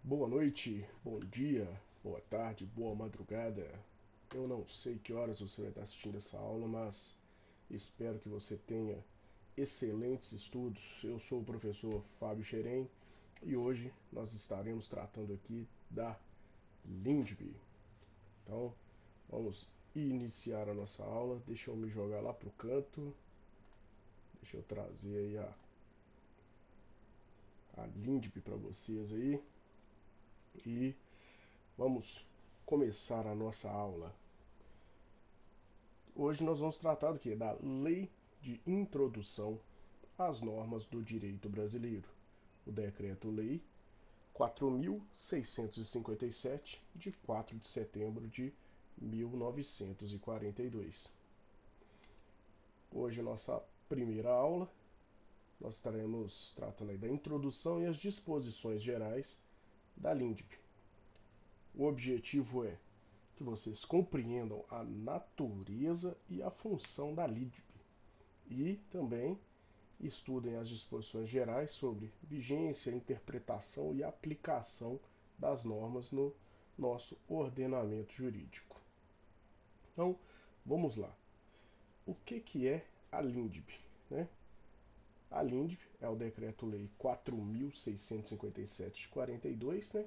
Boa noite, bom dia, boa tarde, boa madrugada. Eu não sei que horas você vai estar assistindo essa aula, mas espero que você tenha excelentes estudos. Eu sou o professor Fábio Xerém e hoje nós estaremos tratando aqui da LINDB. Então, vamos iniciar a nossa aula. Deixa eu me jogar lá para o canto. Deixa eu trazer aí a LINDB para vocês aí. E vamos começar a nossa aula. Hoje nós vamos tratar do que? Da Lei de Introdução às Normas do Direito Brasileiro, o Decreto-Lei 4.657, de 4 de setembro de 1942. Hoje, nossa primeira aula, nós estaremos tratando aí da introdução e as disposições gerais da LINDB. O objetivo é que vocês compreendam a natureza e a função da LINDB e também estudem as disposições gerais sobre vigência, interpretação e aplicação das normas no nosso ordenamento jurídico. Então, vamos lá. O que é a LINDB, né? A LINDB é o Decreto-Lei 4.657 de 42, né?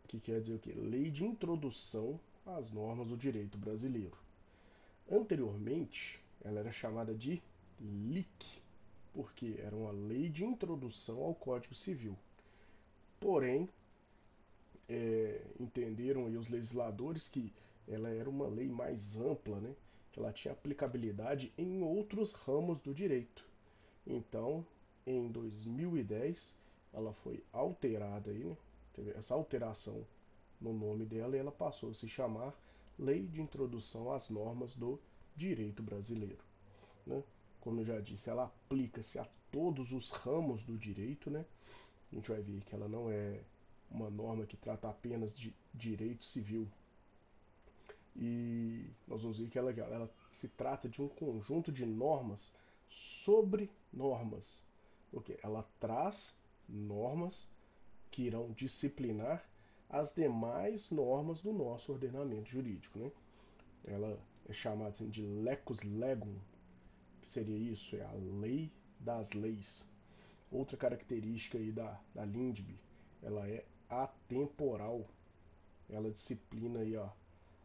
Que quer dizer o quê? Lei de Introdução às Normas do Direito Brasileiro. Anteriormente, ela era chamada de LIC, porque era uma lei de introdução ao Código Civil. Porém, entenderam aí os legisladores que ela era uma lei mais ampla, né? Que ela tinha aplicabilidade em outros ramos do direito. Então, em 2010, ela foi alterada aí, né? Teve essa alteração no nome dela e ela passou a se chamar Lei de Introdução às Normas do Direito Brasileiro, né? Como eu já disse, ela aplica-se a todos os ramos do direito, né? A gente vai ver que ela não é uma norma que trata apenas de direito civil. E nós vamos ver que ela se trata de um conjunto de normas sobre normas. Porque ela traz normas que irão disciplinar as demais normas do nosso ordenamento jurídico, né? Ela é chamada assim, de lecus legum, que seria isso, é a lei das leis. Outra característica aí da LINDB, ela é atemporal. Ela disciplina aí, ó,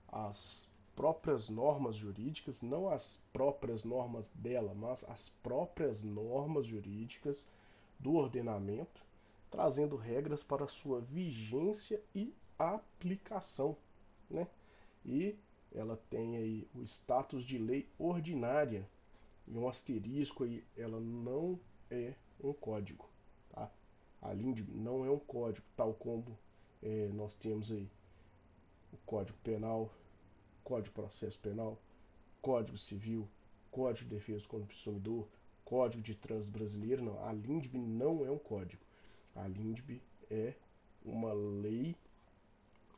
as próprias normas jurídicas, não as próprias normas dela, mas as próprias normas jurídicas do ordenamento, trazendo regras para sua vigência e aplicação, né? E ela tem aí o status de lei ordinária, e um asterisco aí, ela não é um código, tá? A LINDB não é um código, tal como nós temos aí o Código Penal, Código de Processo Penal, Código Civil, Código de Defesa do Consumidor, Código de Trânsito Brasileiro. Não, a LINDB não é um código. A LINDB é uma lei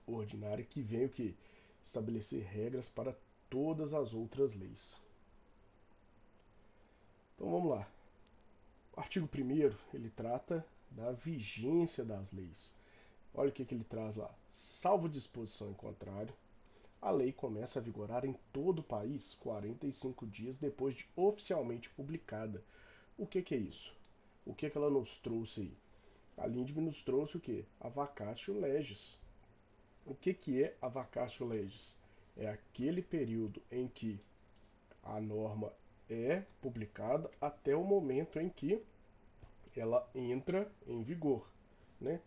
ordinária que vem o que? Estabelecer regras para todas as outras leis. Então vamos lá. O artigo 1º, ele trata da vigência das leis. Olha o que ele traz lá. Salvo disposição em contrário, a lei começa a vigorar em todo o país 45 dias depois de oficialmente publicada. O que é isso? O que ela nos trouxe aí? A LINDB nos trouxe o que? A vacatio legis. O que é a vacatio legis? É aquele período em que a norma é publicada até o momento em que ela entra em vigor, né?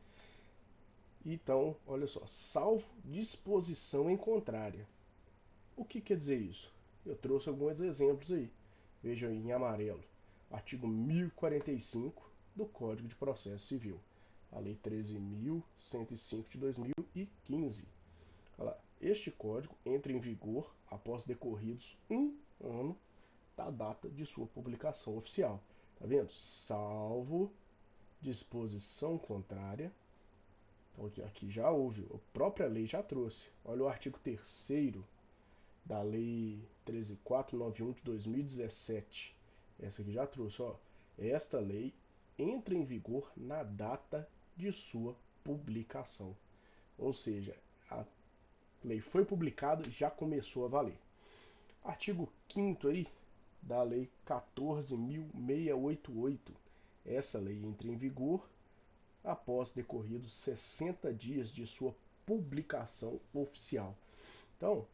Então, olha só, salvo disposição em contrária. O que quer dizer isso? Eu trouxe alguns exemplos aí. Vejam aí em amarelo. Artigo 1045 do Código de Processo Civil. A Lei 13.105 de 2015. Olha lá, este código entra em vigor após decorridos um ano da data de sua publicação oficial. Tá vendo? Salvo disposição contrária. Então aqui já houve, a própria lei já trouxe. Olha o artigo 3º da Lei 13.491 de 2017. Essa aqui já trouxe, ó. Esta lei entra em vigor na data de sua publicação. Ou seja, a lei foi publicada, já começou a valer. Artigo 5º aí da Lei 14.688. Essa lei entra em vigor após decorridos 60 dias de sua publicação oficial. Então,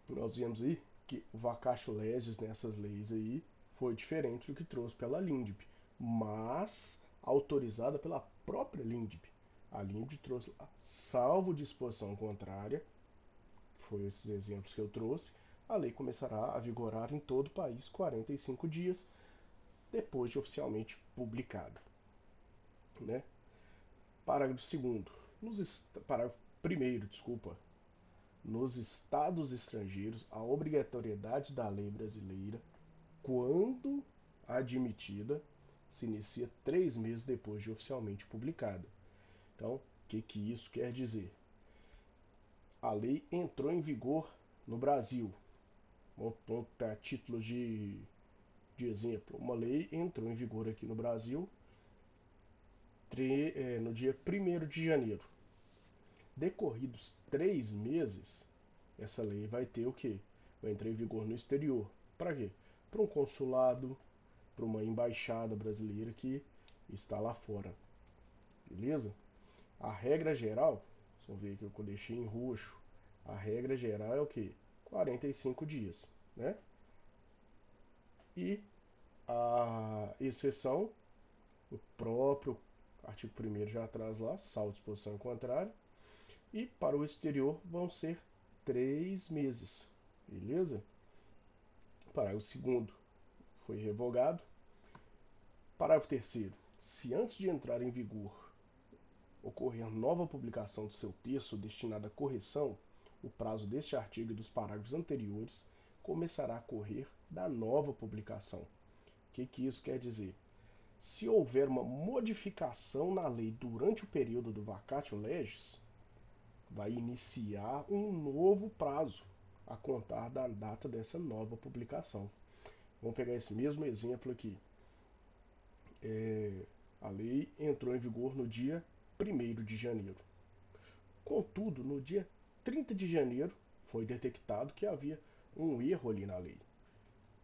nós vemos aí que o vacatio legis nessas leis aí foi diferente do que trouxe pela LINDB, mas autorizada pela própria LINDB. A LINDB trouxe lá, salvo disposição contrária, foi esses exemplos que eu trouxe, a lei começará a vigorar em todo o país 45 dias depois de oficialmente publicada. Né? Parágrafo 2º. Parágrafo 1º, desculpa. Nos estados estrangeiros, a obrigatoriedade da lei brasileira, quando admitida, se inicia 3 meses depois de oficialmente publicada. Então, o que isso quer dizer? A lei entrou em vigor no Brasil. Vamos para títulos de exemplo. Uma lei entrou em vigor aqui no Brasil no dia 1º de janeiro. Decorridos 3 meses, essa lei vai ter o quê? Vai entrar em vigor no exterior. Para quê? Para um consulado, para uma embaixada brasileira que está lá fora. Beleza? A regra geral, vamos ver aqui o que eu deixei em roxo. A regra geral é o quê? 45 dias, né? E a exceção, o próprio artigo 1º já traz lá, salvo disposição contrária. E para o exterior vão ser 3 meses. Beleza? Parágrafo 2º foi revogado. Parágrafo 3º. Se antes de entrar em vigor ocorrer nova publicação de seu texto destinado à correção, o prazo deste artigo e dos parágrafos anteriores começará a correr da nova publicação. O que isso quer dizer? Se houver uma modificação na lei durante o período do vacatio legis, vai iniciar um novo prazo a contar da data dessa nova publicação. Vamos pegar esse mesmo exemplo aqui. A lei entrou em vigor no dia 1º de janeiro. Contudo, no dia 30 de janeiro foi detectado que havia um erro ali na lei.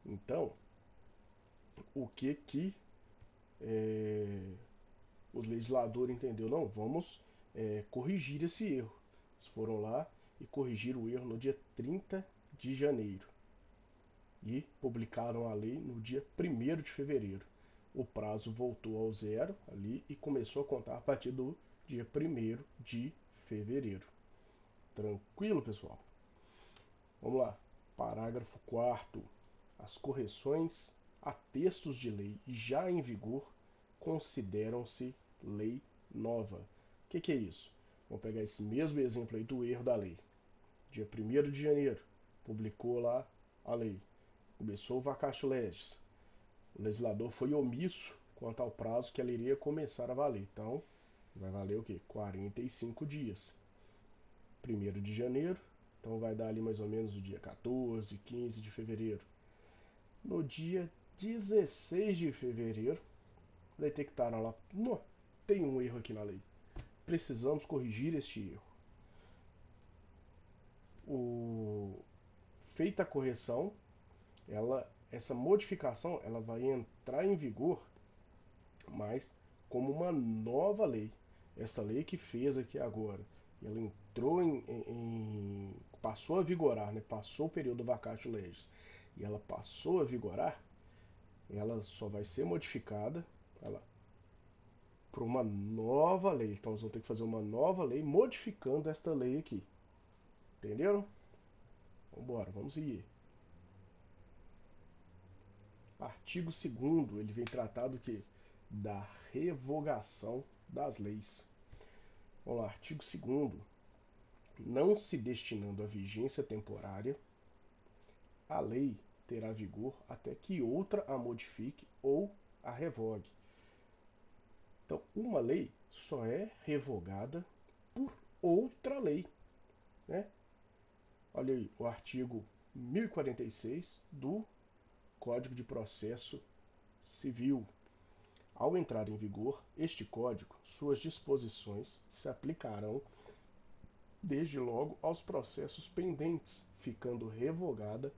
Então, o que o legislador entendeu? Não, vamos corrigir esse erro. Eles foram lá e corrigiram o erro no dia 30 de janeiro. E publicaram a lei no dia 1º de fevereiro. O prazo voltou ao zero ali e começou a contar a partir do dia 1º de fevereiro. Tranquilo, pessoal? Vamos lá. Parágrafo 4º. As correções a textos de lei já em vigor consideram-se lei nova. O que é isso? Vamos pegar esse mesmo exemplo aí do erro da lei. Dia 1º de janeiro, publicou lá a lei. Começou o vacatio legis. O legislador foi omisso quanto ao prazo que ela iria começar a valer. Então, vai valer o quê? 45 dias. 1º de janeiro, então vai dar ali mais ou menos o dia 14, 15 de fevereiro. No dia 16 de fevereiro, detectaram lá, tem um erro aqui na lei. Precisamos corrigir este erro. Feita a correção, essa modificação ela vai entrar em vigor, mas como uma nova lei. Essa lei que fez aqui agora, ela entrou passou a vigorar, né? Passou o período vacatio legis e ela passou a vigorar, ela só vai ser modificada para uma nova lei. Então nós vamos ter que fazer uma nova lei modificando esta lei aqui. Entenderam? Vamos embora, vamos seguir. Artigo 2º, ele vem tratar do que? Da revogação das leis. Vamos lá, artigo 2º. Não se destinando a vigência temporária, a lei terá vigor até que outra a modifique ou a revogue. Então, uma lei só é revogada por outra lei, né? Olha aí, o artigo 1046 do Código de Processo Civil. Ao entrar em vigor este Código, suas disposições se aplicarão desde logo aos processos pendentes, ficando revogada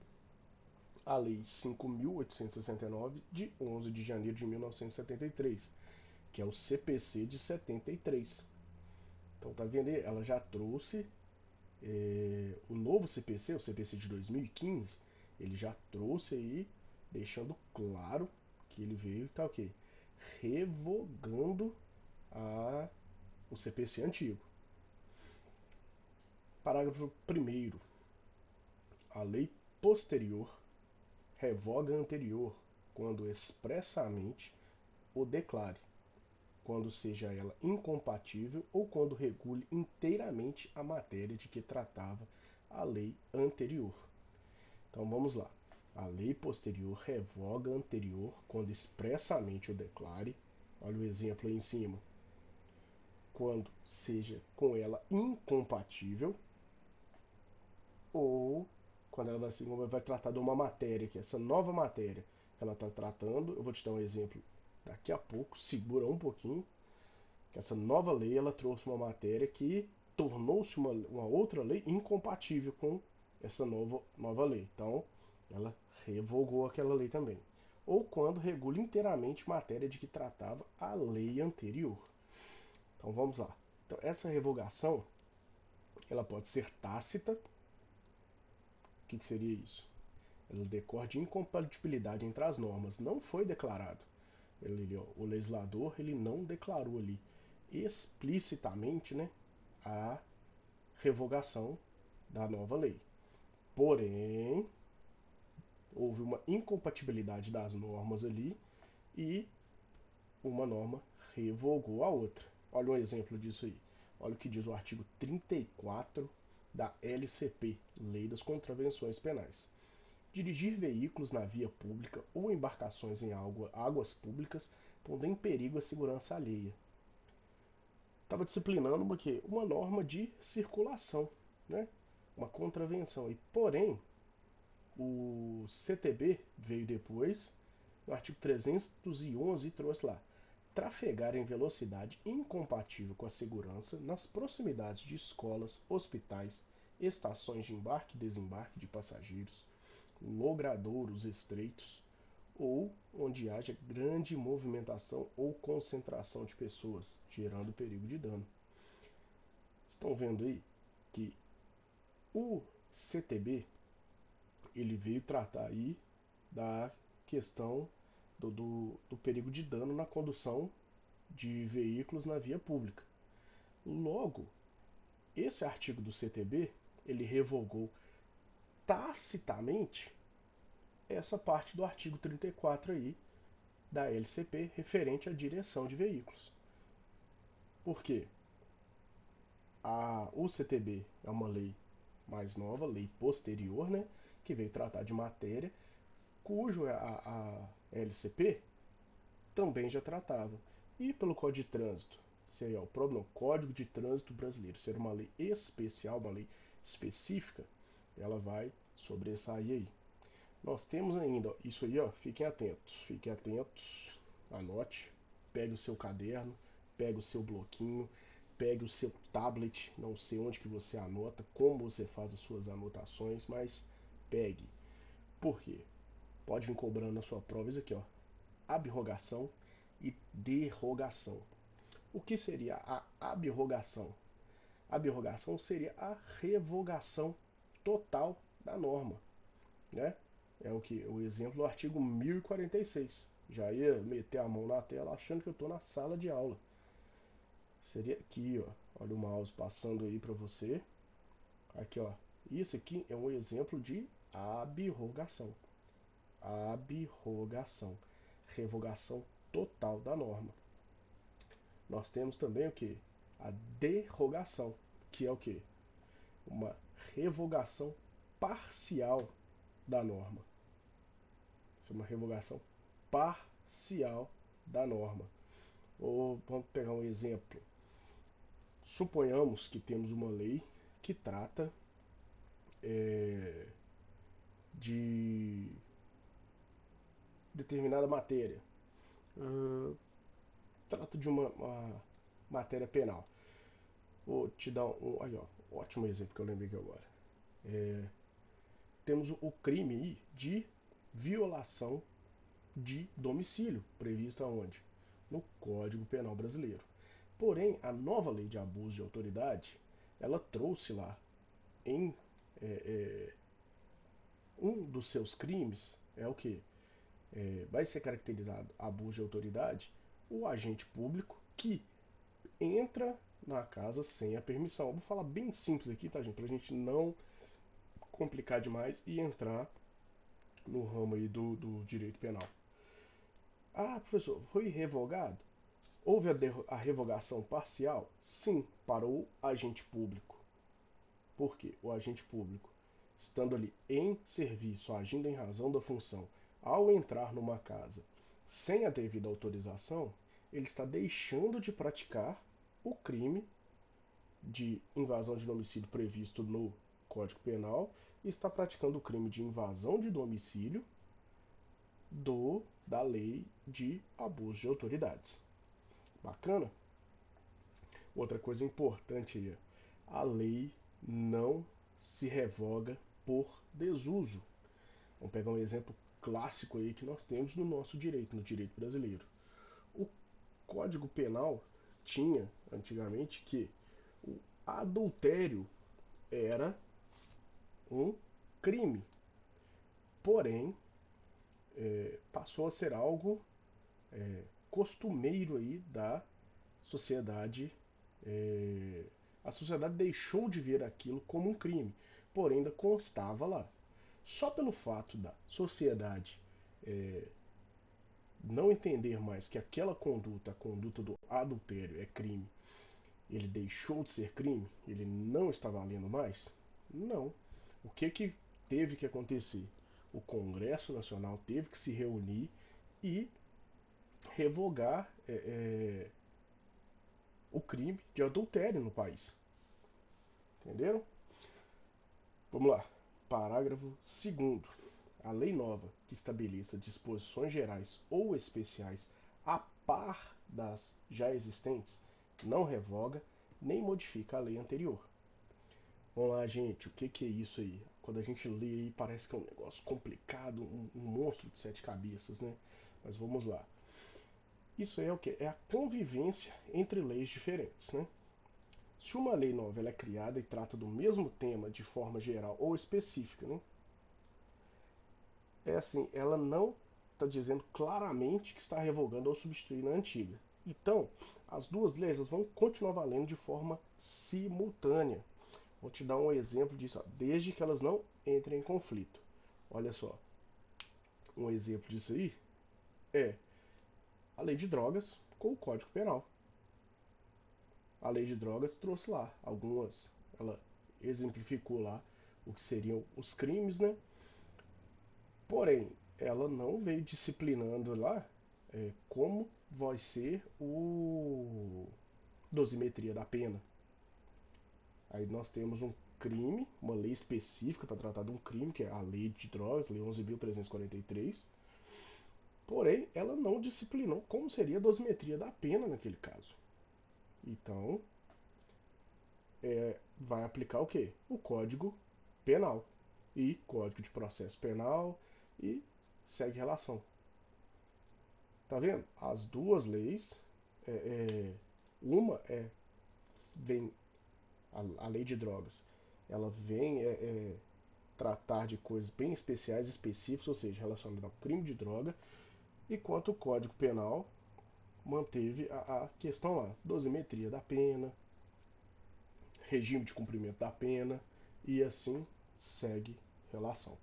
a Lei 5.869, de 11 de janeiro de 1973, que é o CPC de 73. Então, tá vendo aí? Ela já trouxe o novo CPC, o CPC de 2015, ele já trouxe aí, deixando claro que ele veio, tá ok, revogando o CPC antigo. Parágrafo 1º. A lei posterior revoga a anterior, quando expressamente o declare, quando seja ela incompatível ou quando regule inteiramente a matéria de que tratava a lei anterior. Então vamos lá. A lei posterior revoga a anterior quando expressamente o declare. Olha o exemplo aí em cima. Quando seja com ela incompatível ou quando ela vai tratar de uma matéria, que é essa nova matéria que ela está tratando. Eu vou te dar um exemplo daqui a pouco, segura um pouquinho. Que essa nova lei ela trouxe uma matéria que tornou-se uma outra lei incompatível com essa nova lei. Então, ela revogou aquela lei também. Ou quando regula inteiramente matéria de que tratava a lei anterior. Então, vamos lá. Então, essa revogação ela pode ser tácita. O que seria isso? Ela decorre de incompatibilidade entre as normas. Não foi declarado. O legislador ele não declarou ali explicitamente, né, a revogação da nova lei. Porém, houve uma incompatibilidade das normas ali e uma norma revogou a outra. Olha um exemplo disso aí. Olha o que diz o artigo 34 da LCP, Lei das Contravenções Penais. Dirigir veículos na via pública ou embarcações em águas públicas pondo em perigo a segurança alheia. Estava disciplinando uma norma de circulação, né? Uma contravenção. E, porém, o CTB veio depois, no artigo 311, e trouxe lá: trafegar em velocidade incompatível com a segurança nas proximidades de escolas, hospitais, estações de embarque e desembarque de passageiros, logradouros estreitos, ou onde haja grande movimentação ou concentração de pessoas, gerando perigo de dano. Estão vendo aí que o CTB ele veio tratar aí da questão do perigo de dano na condução de veículos na via pública. Logo, esse artigo do CTB ele revogou tacitamente essa parte do artigo 34 aí da LCP referente à direção de veículos. Por quê? O CTB é uma lei mais nova, lei posterior, né, que veio tratar de matéria cujo a LCP também já tratava. E pelo Código de Trânsito, seria o próprio Código de Trânsito Brasileiro, ser uma lei especial, uma lei específica, ela vai sobressair aí. Nós temos ainda, ó, isso aí, ó, fiquem atentos, anote, pegue o seu caderno, pegue o seu bloquinho, pegue o seu tablet, não sei onde que você anota, como você faz as suas anotações, mas pegue. Por quê? Pode vir cobrando na sua prova isso aqui, ó, abrogação e derrogação. O que seria a abrogação? A abrogação seria a revogação total da norma, né? É o exemplo do artigo 1046. Já ia meter a mão na tela achando que eu estou na sala de aula. Seria aqui, ó. Olha o mouse passando aí para você. Aqui, ó. Isso aqui é um exemplo de abrogação. Abrogação. Revogação total da norma. Nós temos também o que? A derrogação, que é o que? Uma revogação parcial da norma. Isso é uma revogação parcial da norma. Ou vamos pegar um exemplo. Suponhamos que temos uma lei que trata de determinada matéria. trata de uma matéria penal. Vou te dar um, aí, ó, ótimo exemplo que eu lembrei aqui agora. Temos o crime aí de violação de domicílio, previsto aonde? No Código Penal Brasileiro. Porém, a nova lei de abuso de autoridade, ela trouxe lá em um dos seus crimes, é o que? Vai ser caracterizado abuso de autoridade o agente público que entra na casa sem a permissão. Eu vou falar bem simples aqui, tá, gente? Pra gente não complicar demais e entrar no ramo aí do direito penal. Ah, professor, foi revogado? Houve a revogação parcial? Sim, para o agente público. Por quê? O agente público, estando ali em serviço, agindo em razão da função, ao entrar numa casa sem a devida autorização, ele está deixando de praticar o crime de invasão de domicílio previsto no Código Penal e está praticando o crime de invasão de domicílio da lei de abuso de autoridades. Bacana? Outra coisa importante aí, a lei não se revoga por desuso. Vamos pegar um exemplo clássico aí que nós temos no nosso direito, no direito brasileiro. O Código Penal tinha antigamente que o adultério era um crime, porém passou a ser algo costumeiro aí da sociedade. é, a sociedade deixou de ver aquilo como um crime, porém ainda constava lá. Só pelo fato da sociedade não entender mais que aquela conduta, a conduta do adultério, é crime, ele deixou de ser crime, ele não está valendo mais? Não. O que teve que acontecer? O Congresso Nacional teve que se reunir e revogar o crime de adultério no país. Entenderam? Vamos lá. Parágrafo 2º. A lei nova que estabeleça disposições gerais ou especiais a par das já existentes não revoga nem modifica a lei anterior. Vamos lá, gente, o que é isso aí? Quando a gente lê aí parece que é um negócio complicado, um monstro de 7 cabeças, né? Mas vamos lá. Isso é o que? É a convivência entre leis diferentes, né? Se uma lei nova ela é criada e trata do mesmo tema de forma geral ou específica, né? É assim, ela não está dizendo claramente que está revogando ou substituindo a antiga. Então, as duas leis vão continuar valendo de forma simultânea. Vou te dar um exemplo disso, ó, desde que elas não entrem em conflito. Olha só, um exemplo disso aí é a lei de drogas com o Código Penal. A lei de drogas trouxe lá algumas, ela exemplificou lá o que seriam os crimes, né? Porém, ela não veio disciplinando lá como vai ser o dosimetria da pena. Aí nós temos um crime, uma lei específica para tratar de um crime, que é a lei de drogas, lei 11.343. Porém, ela não disciplinou como seria a dosimetria da pena naquele caso. Então, vai aplicar o quê? O Código Penal e Código de Processo Penal e segue relação. Tá vendo? As duas leis, é, é, uma vem a lei de drogas, ela vem tratar de coisas bem especiais, específicas, ou seja, relacionadas ao crime de droga, enquanto o Código Penal manteve a questão lá, dosimetria da pena, regime de cumprimento da pena e assim segue relação.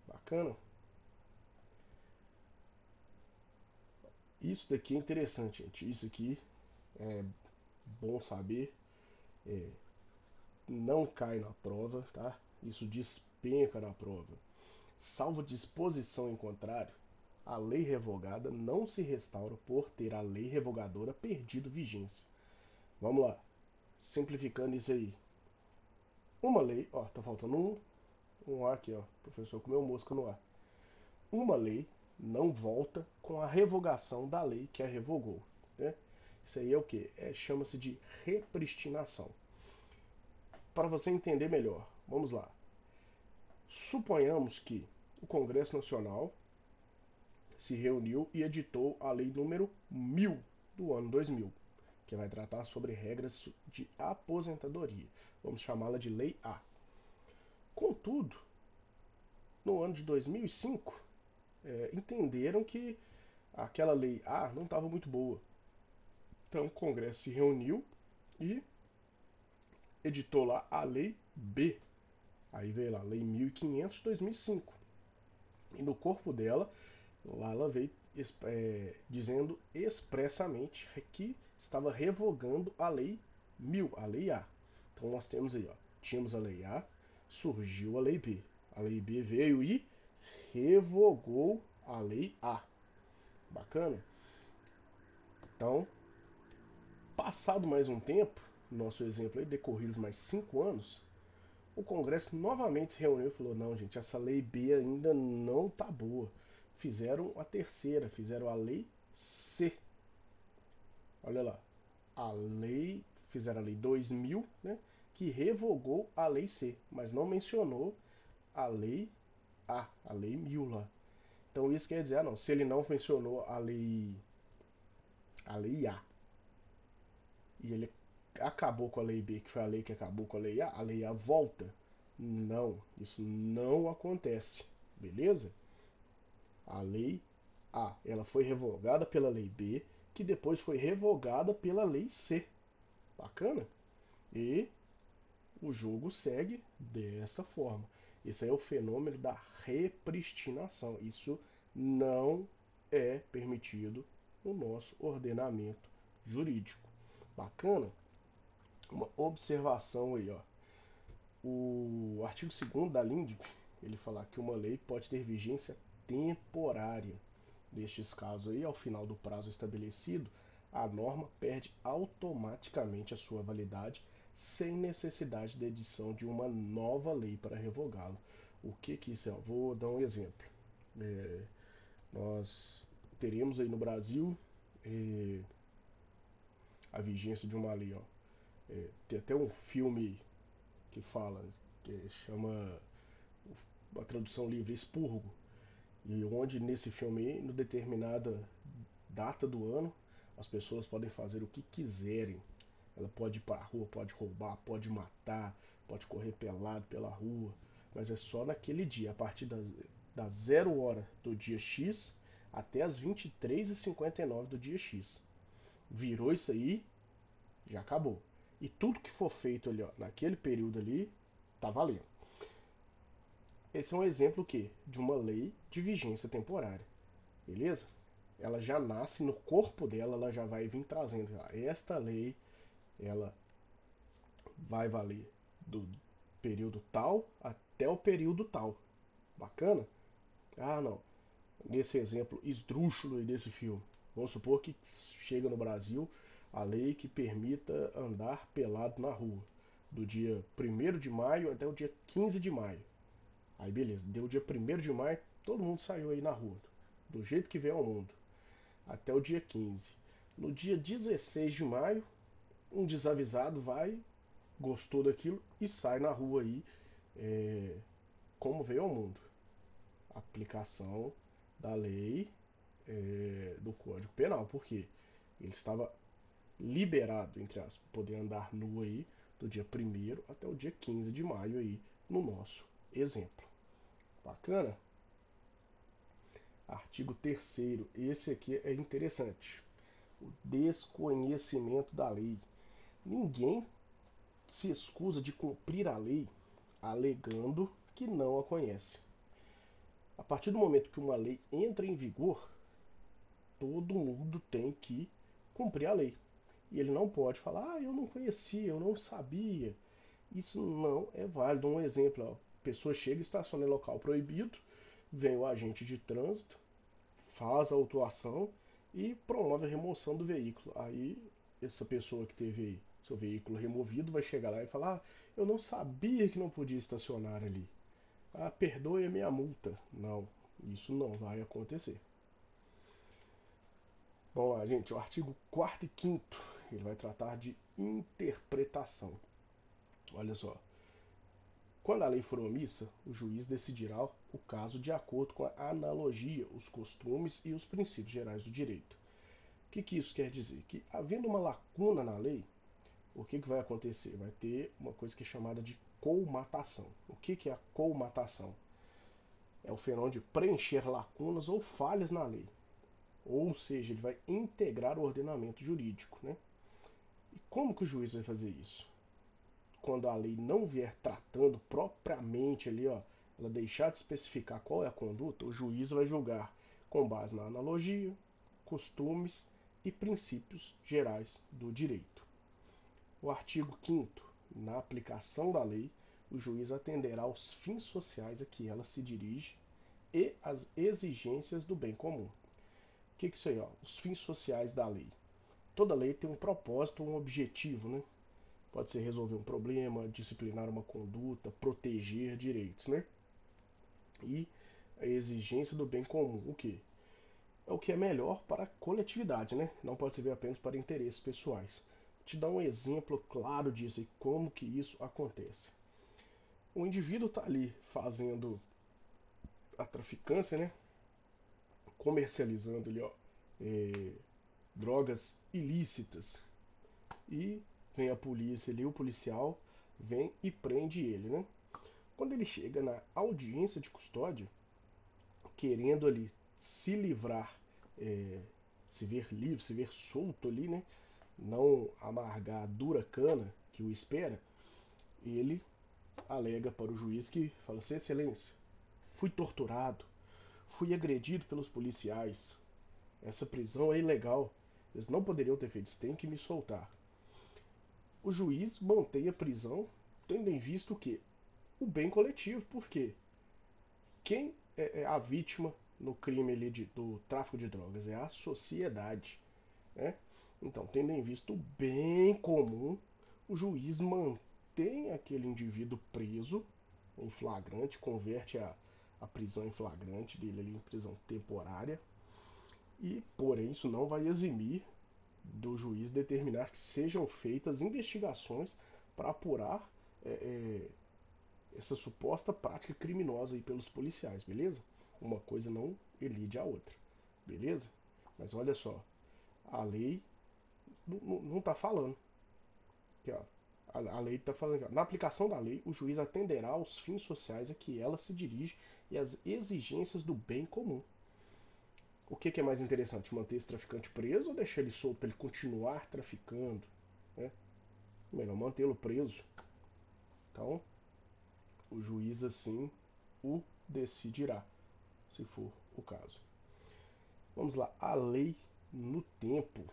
Bacana? Isso daqui é interessante, gente. Isso aqui é bom saber. Não cai na prova, tá? Isso despenca na prova. Salvo disposição em contrário, a lei revogada não se restaura por ter a lei revogadora perdido vigência. Vamos lá, simplificando isso aí. Uma lei, ó, tá faltando um A aqui, ó. O professor comeu mosca no A. Uma lei não volta com a revogação da lei que a revogou. né? Isso aí é o que? Chama-se de repristinação. Para você entender melhor, vamos lá. Suponhamos que o Congresso Nacional se reuniu e editou a Lei número 1000 do ano 2000, que vai tratar sobre regras de aposentadoria. Vamos chamá-la de Lei A. Contudo, no ano de 2005, entenderam que aquela Lei A não estava muito boa. Então o Congresso se reuniu e editou lá a Lei B. Aí veio lá, Lei 1500 de 2005. E no corpo dela, lá ela veio dizendo expressamente que estava revogando a Lei 1000, a Lei A. Então nós temos aí, ó, tínhamos a Lei A, surgiu a Lei B. A Lei B veio e revogou a Lei A. Bacana? Então, passado mais um tempo, nosso exemplo aí, decorridos mais 5 anos, o Congresso novamente se reuniu e falou: não, gente, essa Lei B ainda não tá boa. Fizeram a terceira, fizeram a Lei C. Olha lá, fizeram a Lei 2000, né, que revogou a Lei C, mas não mencionou a Lei A Lei 1000 lá. Então isso quer dizer, não, se ele não mencionou a Lei A, e ele acabou com a Lei B, que foi a lei que acabou com a Lei A volta? Não, isso não acontece, beleza? A Lei A, ela foi revogada pela Lei B, que depois foi revogada pela Lei C. Bacana? E o jogo segue dessa forma. Esse aí é o fenômeno da repristinação. Isso não é permitido no nosso ordenamento jurídico. Bacana? Uma observação aí, ó. O artigo 2º da LINDB, ele fala que uma lei pode ter vigência temporária. Nestes casos aí, ao final do prazo estabelecido, a norma perde automaticamente a sua validade sem necessidade de edição de uma nova lei para revogá-la. O que isso é? Vou dar um exemplo. Nós teremos aí no Brasil a vigência de uma lei. Ó. Tem até um filme que fala, que chama a tradução livre Expurgo, e onde nesse filme, no determinada data do ano, as pessoas podem fazer o que quiserem. Ela pode ir para a rua, pode roubar, pode matar, pode correr pelado pela rua, mas é só naquele dia, a partir das 0 hora do dia X até as 23h59 do dia X. Virou isso aí, já acabou. E tudo que for feito ali, ó, naquele período ali, tá valendo. Esse é um exemplo o quê? De uma lei de vigência temporária. Beleza? Ela já nasce no corpo dela, ela já vai vir trazendo. Esta lei, ela vai valer do período tal até o período tal. Bacana? Ah, não. Nesse exemplo esdrúxulo desse filme, vamos supor que chega no Brasil a lei que permita andar pelado na rua, do dia 1º de maio até o dia 15 de maio. Aí beleza, deu o dia 1º de maio, todo mundo saiu aí na rua, do jeito que veio ao mundo, até o dia 15. No dia 16 de maio, um desavisado vai, gostou daquilo e sai na rua aí, como veio ao mundo. Aplicação da lei do Código Penal, porque ele estava liberado, entre aspas, poder andar nu aí do dia 1º até o dia 15 de maio aí, no nosso exemplo. Bacana? Artigo 3º, esse aqui é interessante. O desconhecimento da lei. Ninguém se excusa de cumprir a lei alegando que não a conhece. A partir do momento que uma lei entra em vigor, todo mundo tem que cumprir a lei. E ele não pode falar, eu não conhecia, eu não sabia. Isso não é válido. Um exemplo, ó, a pessoa chega, estaciona em local proibido, vem o agente de trânsito, faz a autuação e promove a remoção do veículo. Aí essa pessoa que teve seu veículo removido vai chegar lá e falar, eu não sabia que não podia estacionar ali. Perdoe a minha multa. Não, isso não vai acontecer. Vamos lá, gente. O artigo 4º e 5º, ele vai tratar de interpretação. Olha só. Quando a lei for omissa, o juiz decidirá o caso de acordo com a analogia, os costumes e os princípios gerais do direito. O que isso quer dizer? Que, havendo uma lacuna na lei, o que vai acontecer? Vai ter uma coisa que é chamada de colmatação. O que é a colmatação? É o fenômeno de preencher lacunas ou falhas na lei. Ou seja, ele vai integrar o ordenamento jurídico. Né? E como que o juiz vai fazer isso? Quando a lei não vier tratando propriamente ali, ó, ela deixar de especificar qual é a conduta, o juiz vai julgar com base na analogia, costumes e princípios gerais do direito. O artigo 5º, na aplicação da lei, o juiz atenderá aos fins sociais a que ela se dirige e às exigências do bem comum. O que é isso aí? Ó? Os fins sociais da lei. Toda lei tem um propósito, um objetivo, né? Pode ser resolver um problema, disciplinar uma conduta, proteger direitos, né? E a exigência do bem comum, o quê? É o que é melhor para a coletividade, né? Não pode servir apenas para interesses pessoais. Vou te dar um exemplo claro disso e como que isso acontece. O indivíduo está ali fazendo a traficância, né? Comercializando ali, ó, é, drogas ilícitas. E vem a polícia ali, o policial vem e prende ele, né? Quando ele chega na audiência de custódia, querendo ali se livrar, é, se ver livre, se ver solto ali, né? Não amargar a dura cana que o espera, ele alega para o juiz que fala assim: Excelência, fui torturado, fui agredido pelos policiais, essa prisão é ilegal, eles não poderiam ter feito isso, tem que me soltar. O juiz mantém a prisão, tendo em vista o quê? O bem coletivo, porque quem é a vítima no crime ali do tráfico de drogas? É a sociedade. Né? Então, tendo em vista o bem comum, o juiz mantém aquele indivíduo preso em flagrante, converte a prisão em flagrante dele ali em prisão temporária, e, porém, isso não vai eximir do juiz determinar que sejam feitas investigações para apurar é, é, essa suposta prática criminosa aí pelos policiais, beleza? Uma coisa não elide a outra, beleza? Mas olha só, a lei não está falando. Aqui, ó, a lei está falando aqui, ó, na aplicação da lei, o juiz atenderá aos fins sociais a que ela se dirige e às exigências do bem comum. O que é mais interessante, manter esse traficante preso ou deixar ele solto para ele continuar traficando? Né? Melhor mantê-lo preso. Então, o juiz assim o decidirá, se for o caso. Vamos lá, a lei no tempo.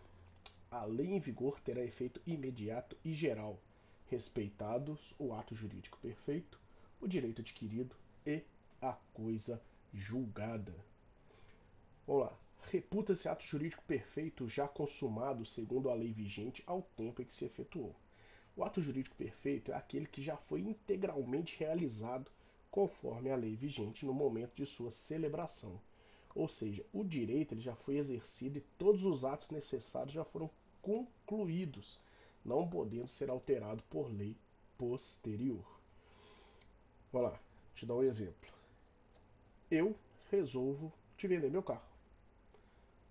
A lei em vigor terá efeito imediato e geral, respeitados o ato jurídico perfeito, o direito adquirido e a coisa julgada. Vamos lá. Reputa-se ato jurídico perfeito já consumado segundo a lei vigente ao tempo em que se efetuou. O ato jurídico perfeito é aquele que já foi integralmente realizado conforme a lei vigente no momento de sua celebração. Ou seja, o direito ele já foi exercido e todos os atos necessários já foram concluídos, não podendo ser alterado por lei posterior. Vamos lá, vou te dar um exemplo. Eu resolvo te vender meu carro.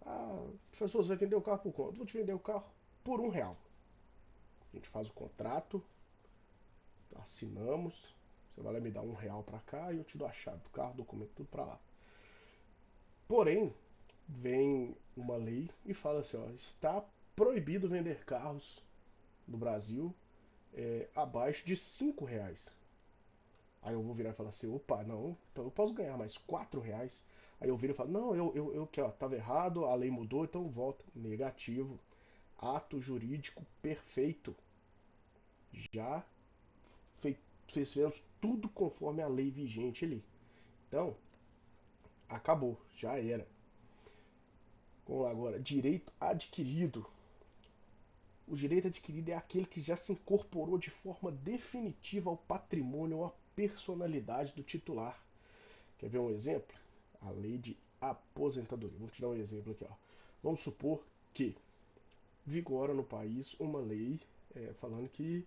Ah, professor, você vai vender o carro por quanto? Vou te vender o carro por R$ 1. A gente faz o contrato, assinamos, você vai lá me dar R$ 1 para cá e eu te dou a chave do carro, documento, tudo para lá. Porém, vem uma lei e fala assim, ó, está proibido vender carros no Brasil abaixo de R$ 5. Aí eu vou virar e falar assim, opa, não, então eu posso ganhar mais R$ 4. Aí eu viro e falo, não, eu que ó, tava errado, a lei mudou, então volta. Negativo. Ato jurídico perfeito. Já fizemos tudo conforme a lei vigente ali. Então, acabou, já era. Vamos lá agora, direito adquirido. O direito adquirido é aquele que já se incorporou de forma definitiva ao patrimônio ou à personalidade do titular. Quer ver um exemplo? A lei de aposentadoria. Vou te dar um exemplo aqui. Ó. Vamos supor que vigora no país uma lei falando que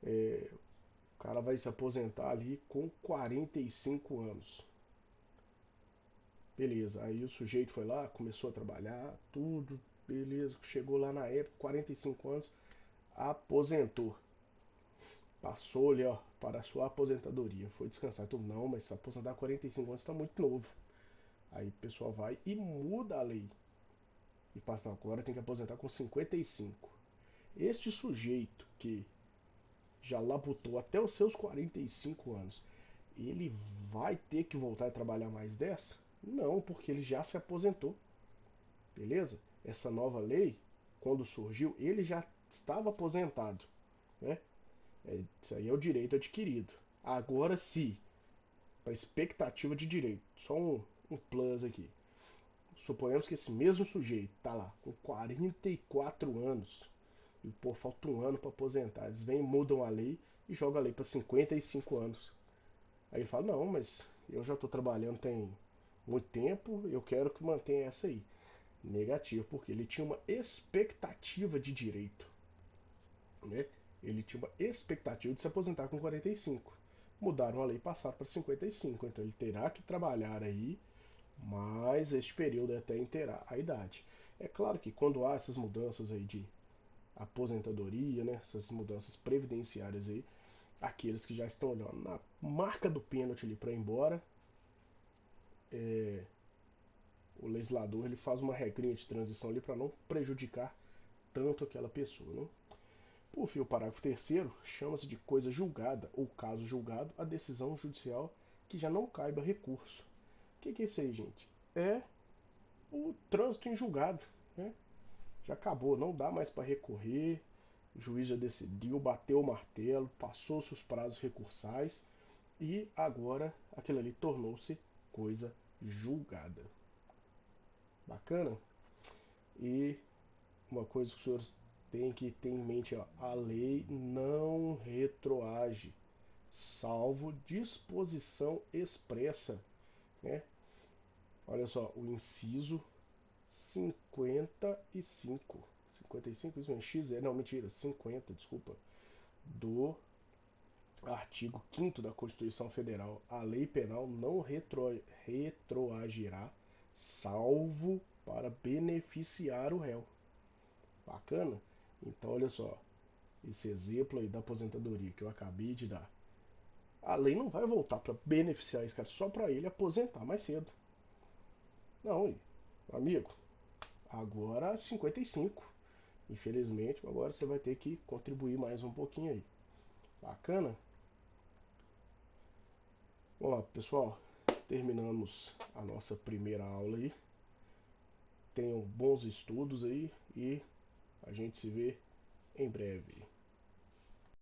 o cara vai se aposentar ali com 45 anos. Beleza, aí o sujeito foi lá, começou a trabalhar, tudo, beleza, chegou lá na época, 45 anos, aposentou. Passou ali, ó, para a sua aposentadoria. Foi descansar. Então, não, mas se aposentar 45 anos está muito novo. Aí o pessoal vai e muda a lei. E passa, não, agora tem que aposentar com 55. Este sujeito que já labutou até os seus 45 anos, ele vai ter que voltar a trabalhar mais 10? Não, porque ele já se aposentou. Beleza? Essa nova lei, quando surgiu, ele já estava aposentado. Né? Isso aí é o direito adquirido. Agora, se, para expectativa de direito, só um plus aqui. Suponhamos que esse mesmo sujeito tá lá com 44 anos e pô, falta um ano para aposentar. Eles vêm, mudam a lei e jogam a lei para 55 anos. Aí ele fala: Não, mas eu já estou trabalhando tem muito tempo, eu quero que mantenha essa aí. Negativo, porque ele tinha uma expectativa de direito. Né? Ele tinha uma expectativa de se aposentar com 45. Mudaram a lei e passaram para 55. Então ele terá que trabalhar aí mais este período até inteirar a idade. É claro que quando há essas mudanças aí de aposentadoria, né, essas mudanças previdenciárias aí, aqueles que já estão ali, ó, na marca do pênalti ali para ir embora, o legislador ele faz uma regrinha de transição ali para não prejudicar tanto aquela pessoa. Né? Por fim, o parágrafo terceiro chama-se de coisa julgada ou caso julgado a decisão judicial que já não caiba recurso. O que é isso aí, gente? É o trânsito em julgado. Né? Já acabou, não dá mais para recorrer, o juiz já decidiu, bateu o martelo, passou-se os prazos recursais e agora aquilo ali tornou-se coisa julgada. Bacana? E uma coisa que os senhores têm que ter em mente, ó, a lei não retroage, salvo disposição expressa. Né? Olha só, o inciso 55. 55, isso é X, não, mentira, 50, desculpa, do artigo 5º da Constituição Federal. A lei penal não retroagirá, salvo para beneficiar o réu. Bacana? Então, olha só, esse exemplo aí da aposentadoria que eu acabei de dar. A lei não vai voltar para beneficiar esse cara só para ele aposentar mais cedo. Não, amigo, agora 55. Infelizmente, agora você vai ter que contribuir mais um pouquinho aí. Bacana? Bom, lá, pessoal, terminamos a nossa primeira aula aí. Tenham bons estudos aí e a gente se vê em breve.